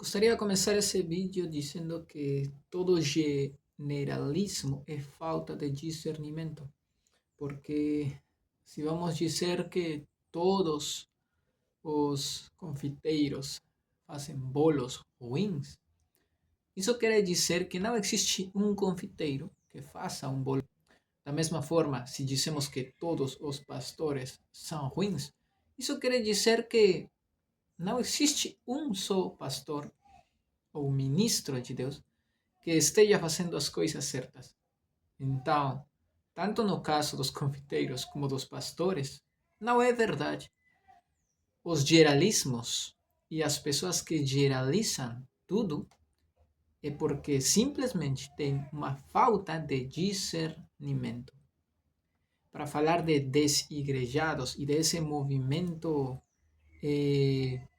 Gostaria de começar esse vídeo dizendo que todo generalismo é falta de discernimento, porque se vamos dizer que todos os confiteiros fazem bolos ruins, isso quer dizer que não existe um confiteiro que faça um bolo. Da mesma forma, se dizemos que todos os pastores são ruins, isso quer dizer que não existe um só pastor ou ministro de Deus que esteja fazendo as coisas certas. Então, tanto no caso dos confiteiros como dos pastores, não é verdade. Os geralismos e as pessoas que geralizam tudo é porque simplesmente tem uma falta de discernimento. Para falar de desigrejados e desse movimento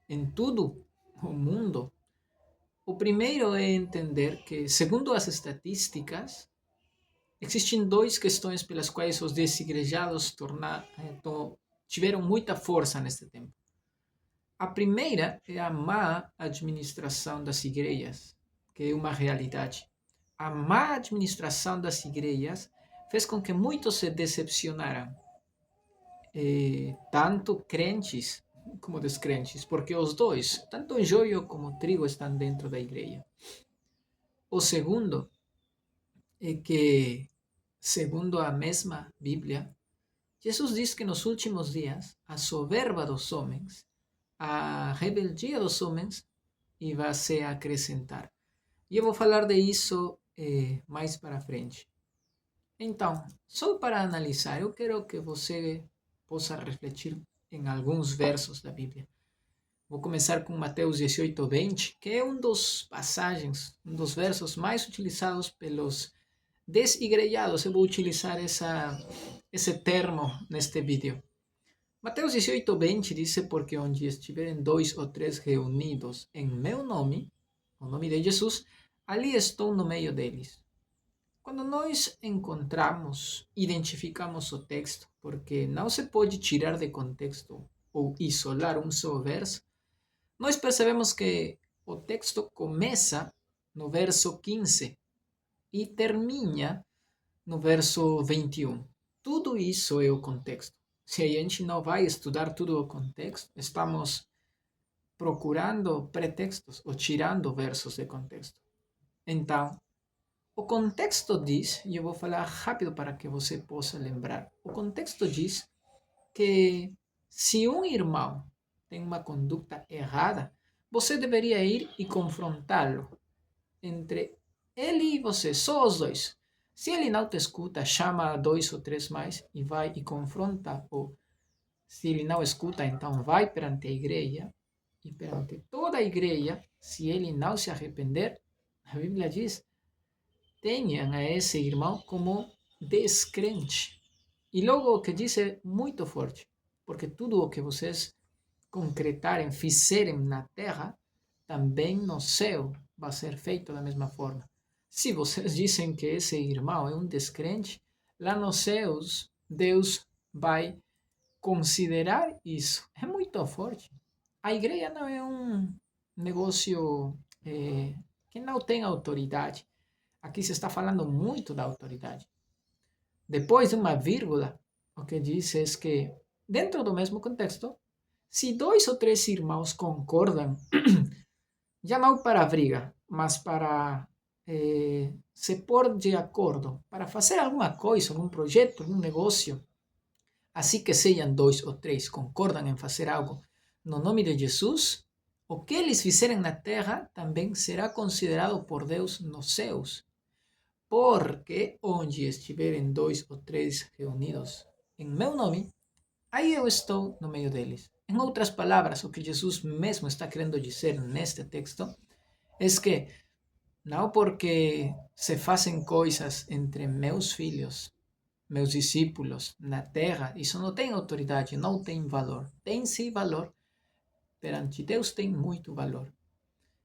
em todo o mundo, o primeiro é entender que, segundo as estatísticas, existem duas questões pelas quais os desigrejados tiveram muita força neste tempo. A primeira é a má administração das igrejas, que é uma realidade. A má administração das igrejas fez com que muitos se decepcionaram, tanto crentes como descrentes, porque os dois, tanto o joio como o trigo, estão dentro da igreja. O segundo é que, segundo a mesma Bíblia, Jesus diz que nos últimos dias a soberba dos homens, a rebeldia dos homens, vai se acrescentar. E eu vou falar de isso mais para frente. Então, só para analisar, eu quero que você possa refletir em alguns versos da Bíblia. Vou começar com Mateus 18:20, que é um dos passagens, um dos versos mais utilizados pelos desigrejados. Eu vou utilizar esse termo neste vídeo. Mateus 18:20 diz: porque onde estiverem dois ou três reunidos em meu nome, o nome de Jesus, ali estou no meio deles. Quando nós encontramos, identificamos o texto, porque não se pode tirar de contexto ou isolar um só verso, nós percebemos que o texto começa no verso 15 e termina no verso 21. Tudo isso é o contexto. Se a gente não vai estudar tudo o contexto, estamos procurando pretextos ou tirando versos de contexto. Então, o contexto diz, e eu vou falar rápido para que você possa lembrar, o contexto diz que se um irmão tem uma conduta errada, você deveria ir e confrontá-lo entre ele e você, só os dois. Se ele não te escuta, chama dois ou três mais e vai e confronta. Ou se ele não escuta, então vai perante a igreja e perante toda a igreja. Se ele não se arrepender, a Bíblia diz: tenham a esse irmão como descrente. E logo o que diz é muito forte, porque tudo o que vocês concretarem, fizerem na terra, também no céu vai ser feito da mesma forma. Se vocês dizem que esse irmão é um descrente, lá nos céus, Deus vai considerar isso. É muito forte. A igreja não é um negócio que não tem autoridade. Aqui se está falando muito da autoridade. Depois de uma vírgula, o que diz é que, dentro do mesmo contexto, se dois ou três irmãos concordam, já não para a briga, mas para se pôr de acordo, para fazer alguma coisa, algum projeto, algum negócio, assim que sejam dois ou três, concordam em fazer algo no nome de Jesus, o que eles fizerem na terra também será considerado por Deus nos céus. Porque onde estiverem dois ou três reunidos em meu nome, aí eu estou no meio deles. Em outras palavras, o que Jesus mesmo está querendo dizer neste texto é que não porque se fazem coisas entre meus filhos, meus discípulos na terra, isso não tem autoridade, não tem valor. Tem sim valor, perante Deus tem muito valor.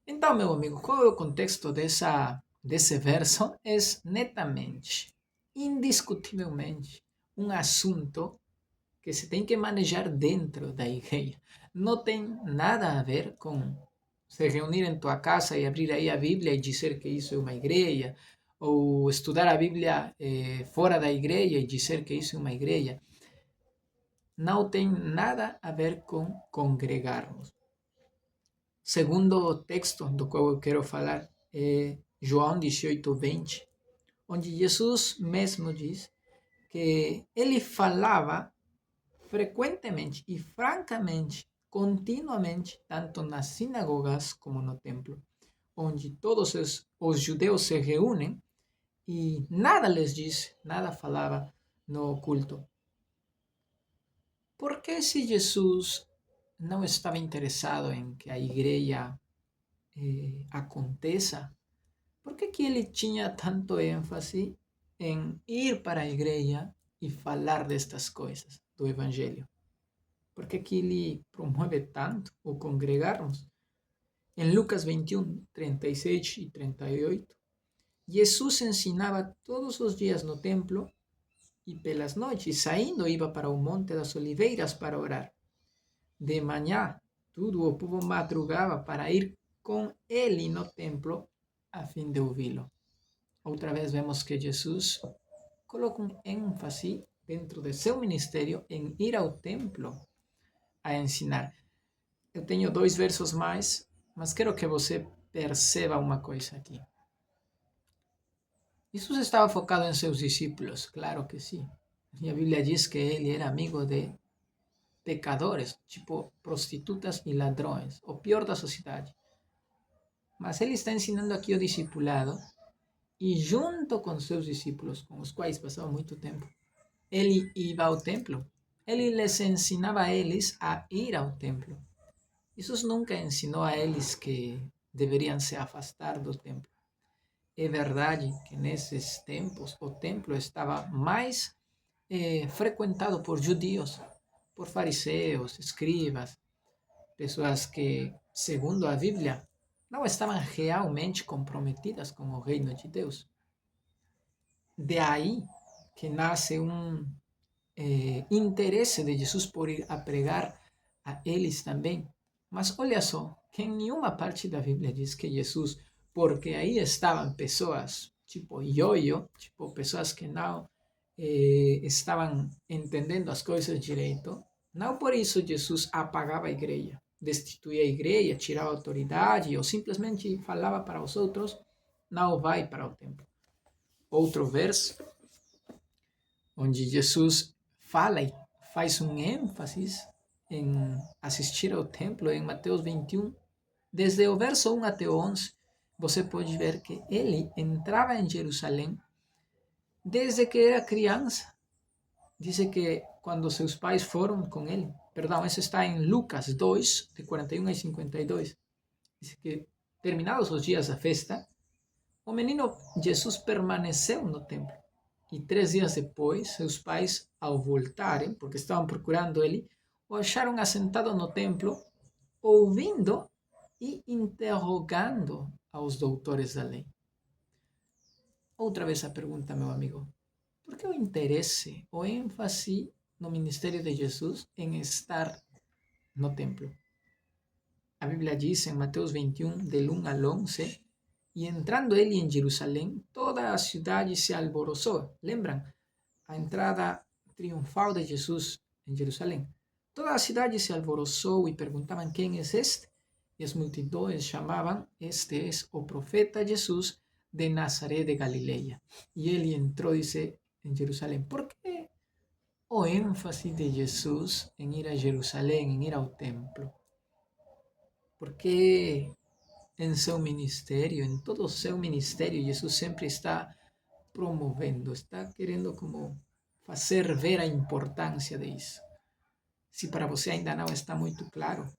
Então, meu amigo, qual é o contexto desse verso? É netamente, indiscutivelmente, um assunto que se tem que manejar dentro da igreja. Não tem nada a ver com se reunir em tua casa e abrir aí a Bíblia e dizer que isso é uma igreja, ou estudar a Bíblia fora da igreja e dizer que isso é uma igreja, não tem nada a ver com congregarmos. Segundo texto do qual eu quero falar é João 18:20, onde Jesus mesmo diz que ele falava frequentemente e francamente, continuamente, tanto nas sinagogas como no templo, onde todos os judeus se reúnem e nada les diz, nada falava no culto. Por que se Jesus não estava interessado em que a igreja aconteça, por que ele tinha tanto ênfase em ir para a igreja e falar destas coisas do Evangelho? Por que ele promove tanto o congregarmos? Em Lucas 21, 36 e 38, Jesus ensinava todos os dias no templo e pelas noites, saindo, iba para o Monte das Oliveiras para orar. De manhã, todo o povo madrugava para ir com ele no templo a fim de ouvi-lo. Outra vez vemos que Jesus coloca um ênfase dentro de seu ministério em ir ao templo a ensinar. Eu tenho 2 versos mais, mas quero que você perceba uma coisa aqui. Jesus estava focado em seus discípulos, claro que sim. E a Bíblia diz que ele era amigo de pecadores, tipo prostitutas e ladrões, o pior da sociedade. Mas ele está ensinando aqui o discipulado e junto com seus discípulos, com os quais passava muito tempo, ele ia ao templo. Ele les ensinava a eles a ir ao templo. Jesus nunca ensinou a eles que deveriam se afastar do templo. É verdade que nesses tempos o templo estava mais frequentado por judeus, por fariseus, escribas, pessoas que, segundo a Bíblia, não estavam realmente comprometidas com o reino de Deus. De aí que nasce um interesse de Jesus por ir a pregar a eles também. Mas olha só, que em nenhuma parte da Bíblia diz que Jesus, porque aí estavam pessoas tipo yo-yo, tipo pessoas que não estavam entendendo as coisas direito, não por isso Jesus apagava a igreja, destituía a igreja, tirava a autoridade ou simplesmente falava para os outros, não vai para o templo. Outro verso, onde Jesus fala e faz um ênfase em assistir ao templo, em Mateus 21, desde o verso 1 até o 11, você pode ver que ele entrava em Jerusalém desde que era criança. Diz que quando seus pais foram com ele, perdão, isso está em Lucas 2, de 41 a 52, diz que terminados os dias da festa, o menino Jesus permaneceu no templo. E 3 dias depois, seus pais, ao voltarem, porque estavam procurando ele, o acharam assentado no templo, ouvindo e interrogando aos doutores da lei. Outra vez a pergunta, meu amigo. Por que o interesse, o ênfase no ministério de Jesus em estar no templo? A Bíblia diz em Mateus 21, del 1 al 11, e entrando ele em Jerusalém, toda a cidade se alvoroçou. Lembram? A entrada triunfal de Jesus em Jerusalém. Toda a cidade se alvoroçou e perguntavam quem é este? E as multidões chamavam, este é o profeta Jesus de Nazaré de Galileia. E ele entrou, dice, em Jerusalém. Por que o ênfase de Jesus em ir a Jerusalém, em ir ao templo? Porque em seu ministério, em todo o seu ministério, Jesus sempre está promovendo, está querendo como fazer ver a importância disso. Se para você ainda não está muito claro,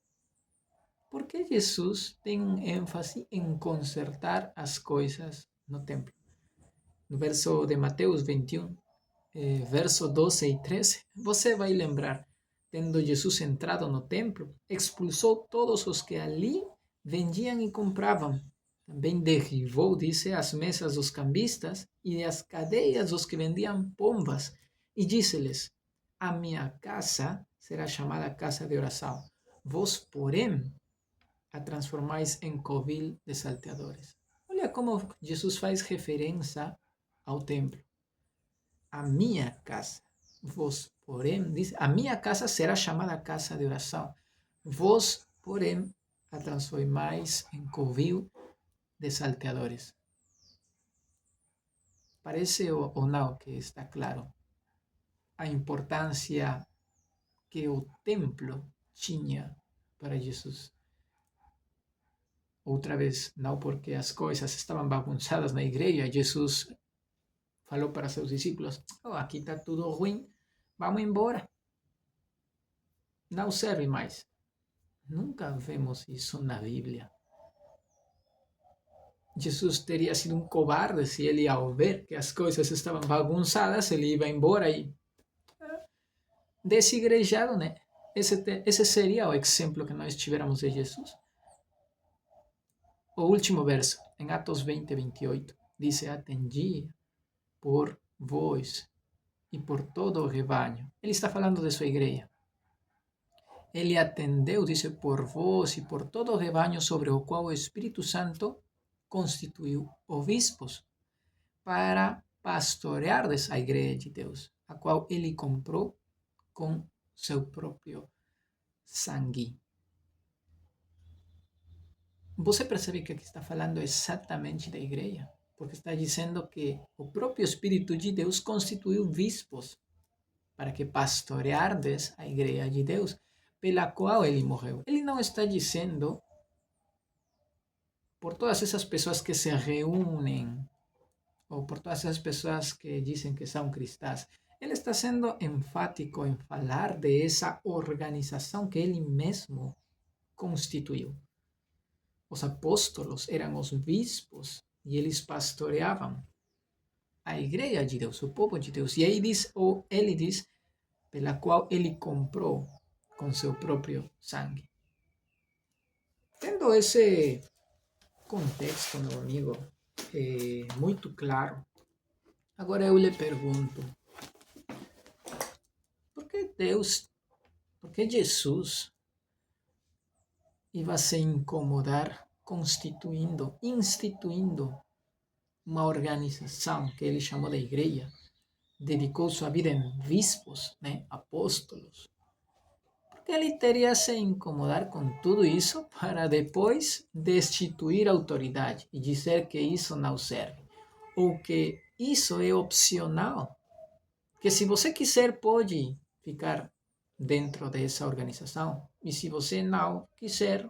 por que Jesus tem um ênfase em consertar as coisas no templo? No verso de Mateus 21, verso 12 e 13, você vai lembrar, tendo Jesus entrado no templo, expulsou todos os que ali vendiam e compravam. Também derribou, dice, as mesas dos cambistas e as cadeias dos que vendiam pombas, e disse-lhes: a minha casa será chamada casa de oração. Vós, porém, a transformar em covil de salteadores. Olha como Jesus faz referência ao templo. A minha casa, vos, porém, diz, a minha casa será chamada casa de oração. Vos, porém, a transformais em covil de salteadores. Parece ou não que está claro a importância que o templo tinha para Jesus. Outra vez, não porque as coisas estavam bagunçadas na igreja, Jesus falou para seus discípulos: oh, aqui está tudo ruim, vamos embora. Não serve mais. Nunca vemos isso na Bíblia. Jesus teria sido um covarde se ele, ao ver que as coisas estavam bagunçadas, ele ia embora e desigrejado, né? Esse seria o exemplo que nós tivéssemos de Jesus. O último verso, em Atos 20, 28, diz: atendi por vós e por todo o rebanho. Ele está falando de sua igreja. Ele atendeu, diz, por vós e por todo o rebanho sobre o qual o Espírito Santo constituiu obispos para pastoreardes a igreja de Deus, a qual ele comprou com seu próprio sangue. Você percebe que aqui está falando exatamente da igreja, porque está dizendo que o próprio Espírito de Deus constituiu bispos para que pastoreardes a igreja de Deus, pela qual ele morreu. Ele não está dizendo por todas essas pessoas que se reúnem, ou por todas essas pessoas que dizem que são cristãs. Ele está sendo enfático em falar de essa organização que ele mesmo constituiu. Os apóstolos eram os bispos e eles pastoreavam a igreja de Deus, o povo de Deus. E aí ele diz, pela qual ele comprou com seu próprio sangue. Tendo esse contexto, meu amigo, muito claro, agora eu lhe pergunto, por que Jesus iba se incomodar instituindo uma organização que ele chamou de igreja, dedicou sua vida em bispos, né, apóstolos? Porque ele teria se incomodar com tudo isso para depois destituir a autoridade e dizer que isso não serve, ou que isso é opcional, que se você quiser pode ficar dentro dessa organização, e se você não quiser,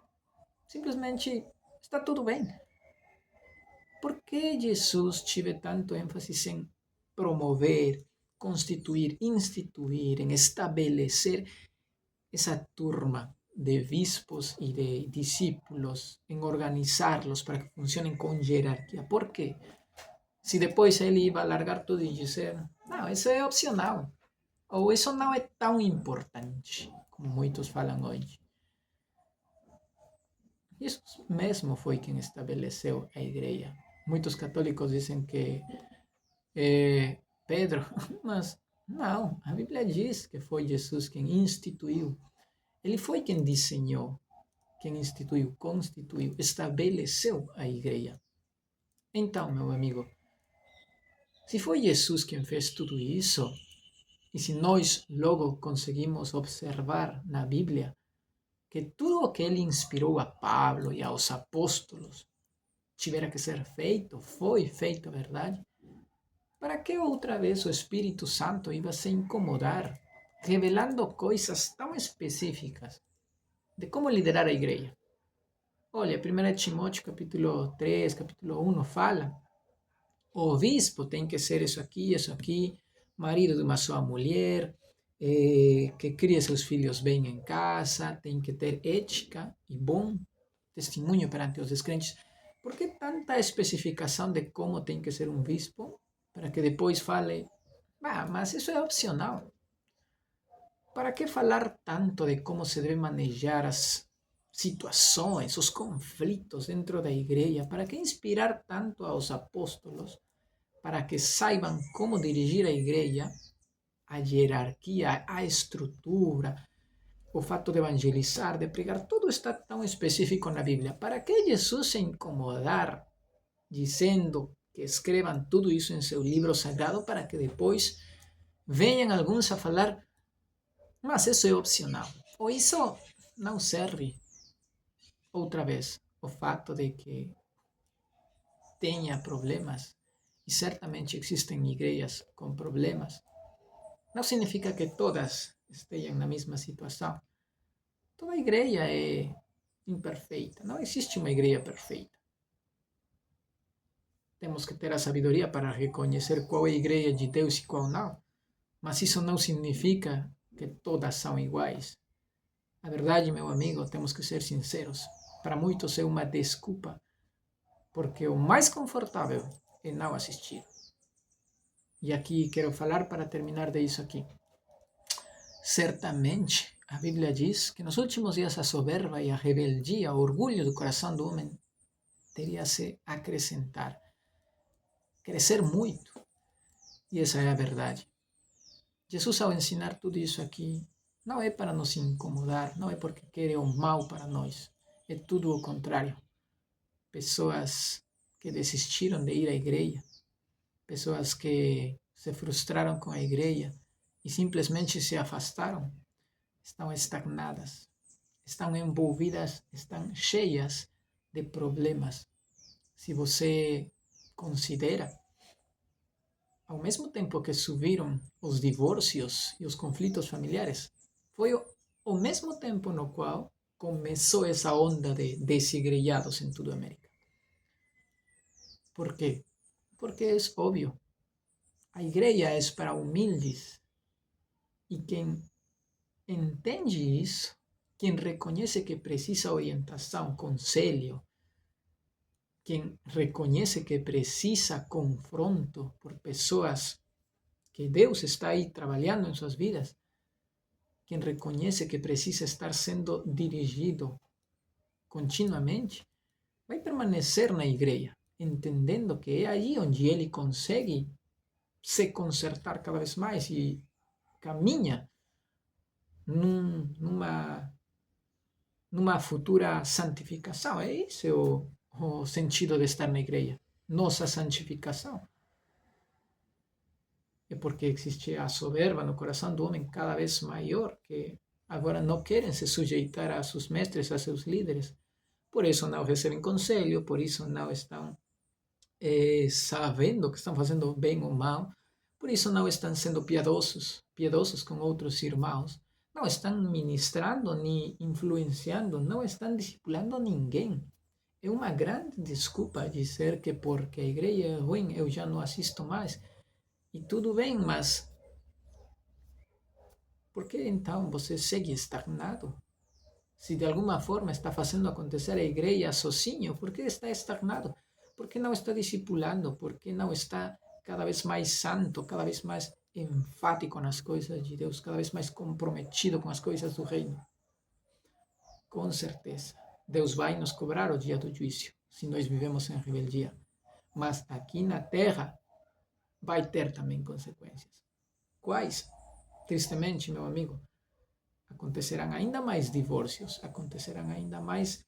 simplesmente está tudo bem. Por que Jesus tive tanto ênfase em promover, constituir, instituir, em estabelecer essa turma de bispos e de discípulos, em organizá-los para que funcionem com hierarquia? Por quê? Se depois ele ia largar tudo e dizer, não, isso é opcional, ou isso não é tão importante, como muitos falam hoje. Jesus mesmo foi quem estabeleceu a igreja. Muitos católicos dizem que Pedro, mas não, a Bíblia diz que foi Jesus quem instituiu. Ele foi quem desenhou, quem instituiu, constituiu, estabeleceu a igreja. Então, meu amigo, se foi Jesus quem fez tudo isso, e se nós logo conseguimos observar na Bíblia que tudo o que ele inspirou a Pablo e aos apóstolos tivera que ser feito, foi feito, verdade? Para que outra vez o Espírito Santo ia se incomodar, revelando coisas tão específicas de como liderar a igreja? Olha, 1 Timóteo capítulo 3, capítulo 1 fala, o bispo tem que ser isso aqui, marido de uma só mulher, que cria seus filhos bem em casa, tem que ter ética e bom testemunho perante os descrentes. Por que tanta especificação de como tem que ser um bispo, para que depois fale, mas isso é opcional? Para que falar tanto de como se deve manejar as situações, os conflitos dentro da igreja? Para que inspirar tanto aos apóstolos para que saibam como dirigir a igreja, a hierarquia, a estrutura, o fato de evangelizar, de pregar, tudo está tão específico na Bíblia. Para que Jesus se incomodar dizendo que escrevam tudo isso em seu livro sagrado para que depois venham alguns a falar, mas isso é opcional, ou isso não serve? Outra vez, o fato de que tenha problemas, e certamente existem igrejas com problemas, não significa que todas estejam na mesma situação. Toda igreja é imperfeita, não existe uma igreja perfeita. Temos que ter a sabedoria para reconhecer qual é a igreja de Deus e qual não, mas isso não significa que todas são iguais. A verdade, meu amigo, temos que ser sinceros. Para muitos é uma desculpa, porque o mais confortável é não assistir. E aqui quero falar para terminar disso aqui. Certamente, a Bíblia diz que nos últimos dias a soberba e a rebeldia, o orgulho do coração do homem teria se acrescentar, crescer muito. E essa é a verdade. Jesus, ao ensinar tudo isso aqui, não é para nos incomodar, não é porque quer o mal para nós. É tudo o contrário. Pessoas que desistiram de ir à igreja, pessoas que se frustraram com a igreja e simplesmente se afastaram, estão estagnadas, estão envolvidas, estão cheias de problemas. Se você considera, ao mesmo tempo que subiram os divórcios e os conflitos familiares, foi o mesmo tempo no qual começou essa onda de desigrejados em toda a América. ¿Por quê? Porque é óbvio. A igreja é para humildes. E quem entende isso, quem reconhece que precisa orientação, conselho, quem reconhece que precisa confronto por pessoas que Deus está aí trabalhando em suas vidas, quem reconhece que precisa estar sendo dirigido continuamente, vai permanecer na igreja, entendendo que é aí onde ele consegue se consertar cada vez mais e caminha numa futura santificação. É esse o sentido de estar na igreja. Nossa santificação. É porque existe a soberba no coração do homem cada vez maior, que agora não querem se sujeitar a seus mestres, a seus líderes. Por isso não recebem conselho, por isso não estão sabendo que estão fazendo bem ou mal, por isso não estão sendo piedosos com outros irmãos, não estão ministrando nem influenciando, não estão discipulando ninguém. É uma grande desculpa dizer que porque a igreja é ruim eu já não assisto mais. E tudo bem, mas por que então você segue estagnado? Se de alguma forma está fazendo acontecer a igreja sozinho, por que está estagnado? Por que não está discipulando? Por que não está cada vez mais santo, cada vez mais enfático nas coisas de Deus, cada vez mais comprometido com as coisas do reino? Com certeza, Deus vai nos cobrar o dia do juízo, se nós vivemos em rebeldia. Mas aqui na terra vai ter também consequências. Quais? Tristemente, meu amigo, acontecerão ainda mais divórcios, acontecerão ainda mais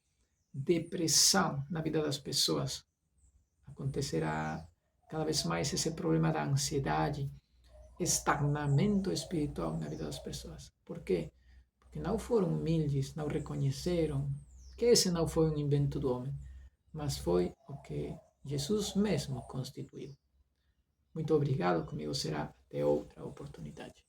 depressão na vida das pessoas, acontecerá cada vez mais esse problema da ansiedade, estagnamento espiritual na vida das pessoas. Por quê? Porque não foram humildes, não reconheceram que esse não foi um invento do homem, mas foi o que Jesus mesmo constituiu. Muito obrigado, comigo será até outra oportunidade.